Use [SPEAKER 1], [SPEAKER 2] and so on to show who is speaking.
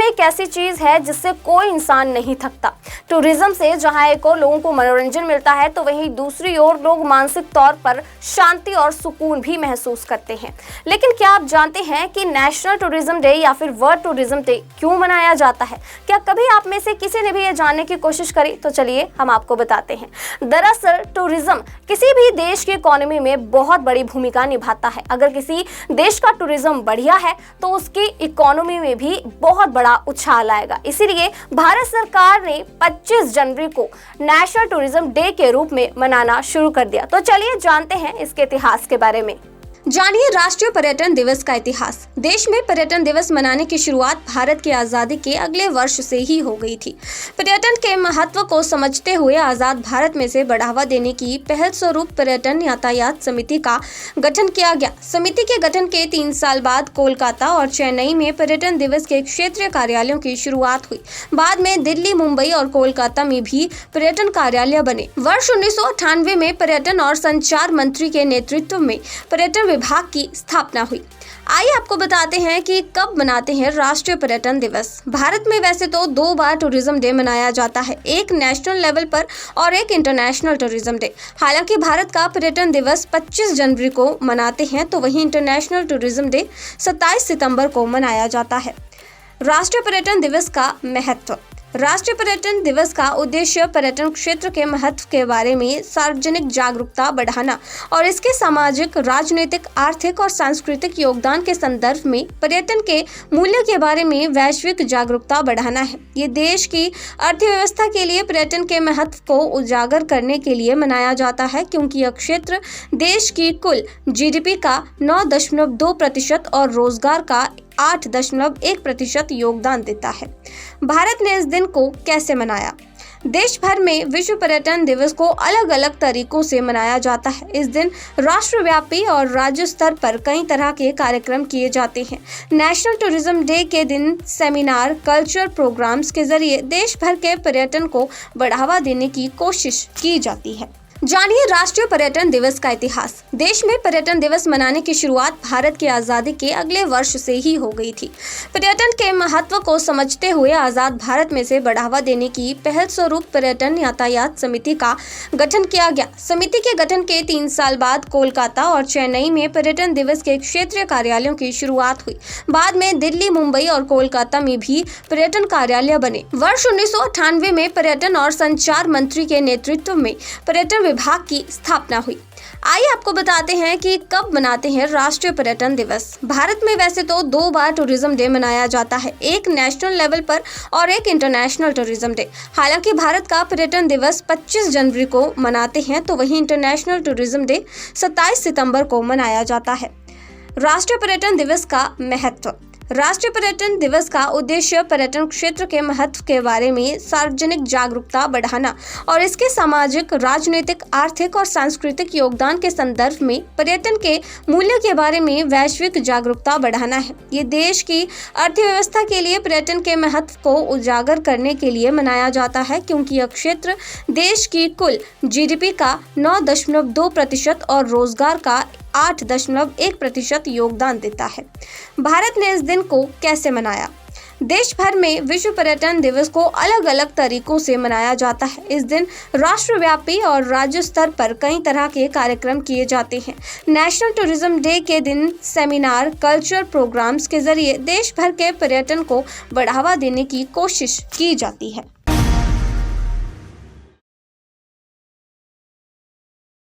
[SPEAKER 1] एक ऐसी चीज है जिससे कोई इंसान नहीं थकता। टूरिज्म से जहां एक और लोगों को मनोरंजन मिलता है तो वहीं दूसरी ओर लोग मानसिक तौर पर शांति और सुकून भी महसूस करते हैं। लेकिन क्या आप जानते हैं कि नेशनल टूरिज्म डे या फिर वर्ल्ड टूरिज्म डे क्यों मनाया जाता है? क्या कभी आप में से किसी ने भी ये जानने की कोशिश करी? तो चलिए हम आपको बताते हैं। दरअसल टूरिज्म किसी भी देश की इकोनॉमी में बहुत बड़ी भूमिका निभाता है। अगर किसी देश का टूरिज्म बढ़िया है तो उसकी इकोनॉमी में भी बहुत बड़ा उछाल आएगा। इसीलिए भारत सरकार ने 25 जनवरी को नेशनल टूरिज्म डे के रूप में मनाना शुरू कर दिया। तो चलिए जानते हैं इसके इतिहास के बारे में। जानिए राष्ट्रीय पर्यटन दिवस का इतिहास। देश में पर्यटन दिवस मनाने की शुरुआत भारत की आज़ादी के अगले वर्ष से ही हो गई थी। पर्यटन के महत्व को समझते हुए आज़ाद भारत में से बढ़ावा देने की पहल स्वरूप पर्यटन यातायात समिति का गठन किया गया। समिति के गठन के 3 साल बाद कोलकाता और चेन्नई में पर्यटन दिवस के क्षेत्रीय कार्यालयों की शुरुआत हुई। बाद में दिल्ली, मुंबई और कोलकाता में भी पर्यटन कार्यालय बने। वर्ष 1998 में पर्यटन और संचार मंत्री के नेतृत्व में पर्यटन विभाग की स्थापना हुई। आइए आपको बताते हैं कि कब मनाते हैं राष्ट्रीय पर्यटन दिवस। भारत में वैसे तो 2 बार टूरिज्म डे मनाया जाता है, एक नेशनल लेवल पर और एक इंटरनेशनल टूरिज्म डे। हालांकि भारत का पर्यटन दिवस 25 जनवरी को मनाते हैं तो वहीं इंटरनेशनल टूरिज्म डे 27 सितंबर को मनाया जाता है। राष्ट्रीय पर्यटन दिवस का महत्व। राष्ट्रीय पर्यटन दिवस का उद्देश्य पर्यटन क्षेत्र के महत्व के बारे में सार्वजनिक जागरूकता बढ़ाना और इसके सामाजिक, राजनीतिक, आर्थिक और सांस्कृतिक योगदान के संदर्भ में पर्यटन के मूल्य के बारे में वैश्विक जागरूकता बढ़ाना है। ये देश की अर्थव्यवस्था के लिए पर्यटन के महत्व को उजागर करने के लिए मनाया जाता है, क्योंकि यह क्षेत्र देश की कुल जीडीपी का 9.2% और रोजगार का 8.1% योगदान देता है। भारत ने इस दिन को कैसे मनाया? देश भर में विश्व पर्यटन दिवस को अलग अलग तरीकों से मनाया जाता है। इस दिन राष्ट्रव्यापी और राज्य स्तर पर कई तरह के कार्यक्रम किए जाते हैं। नेशनल टूरिज्म डे के दिन सेमिनार, कल्चरल प्रोग्राम्स के जरिए देश भर के पर्यटन को बढ़ावा देने की कोशिश की जाती है। जानिए राष्ट्रीय पर्यटन दिवस का इतिहास। देश में पर्यटन दिवस मनाने की शुरुआत भारत की आज़ादी के अगले वर्ष से ही हो गई थी। पर्यटन के महत्व को समझते हुए आज़ाद भारत में से बढ़ावा देने की पहल स्वरूप पर्यटन यातायात समिति का गठन किया गया। समिति के गठन के 3 साल बाद कोलकाता और चेन्नई में पर्यटन दिवस के क्षेत्रीय कार्यालयों की शुरुआत हुई। बाद में दिल्ली, मुंबई और कोलकाता में भी पर्यटन कार्यालय बने। वर्ष 1998 में पर्यटन और संचार मंत्री के नेतृत्व में पर्यटन विभाग की स्थापना हुई। आइए आपको बताते हैं कि कब मनाते हैं राष्ट्रीय पर्यटन दिवस। भारत में वैसे तो 2 बार टूरिज्म डे मनाया जाता है, एक नेशनल लेवल पर और एक इंटरनेशनल टूरिज्म डे। हालांकि भारत का पर्यटन दिवस 25 जनवरी को मनाते हैं तो वहीं इंटरनेशनल टूरिज्म डे 27 सितंबर को मनाया जाता है। राष्ट्रीय पर्यटन दिवस का महत्व। राष्ट्रीय पर्यटन दिवस का उद्देश्य पर्यटन क्षेत्र के महत्व के बारे में सार्वजनिक जागरूकता बढ़ाना और इसके सामाजिक, राजनीतिक, आर्थिक और सांस्कृतिक योगदान के संदर्भ में पर्यटन के मूल्य के बारे में वैश्विक जागरूकता बढ़ाना है। ये देश की अर्थव्यवस्था के लिए पर्यटन के महत्व को उजागर करने के लिए मनाया जाता है, क्योंकि यह क्षेत्र देश की कुल जीडीपी का 9.2% और रोजगार का 8.1% योगदान देता है। भारत ने इस दिन को कैसे मनाया? देश भर में विश्व पर्यटन दिवस को अलग अलग तरीकों से मनाया जाता है। इस दिन राष्ट्रव्यापी और राज्य स्तर पर कई तरह के कार्यक्रम किए जाते हैं। नेशनल टूरिज्म डे के दिन सेमिनार, कल्चरल प्रोग्राम्स के जरिए देश भर के पर्यटन को बढ़ावा देने की कोशिश की जाती है।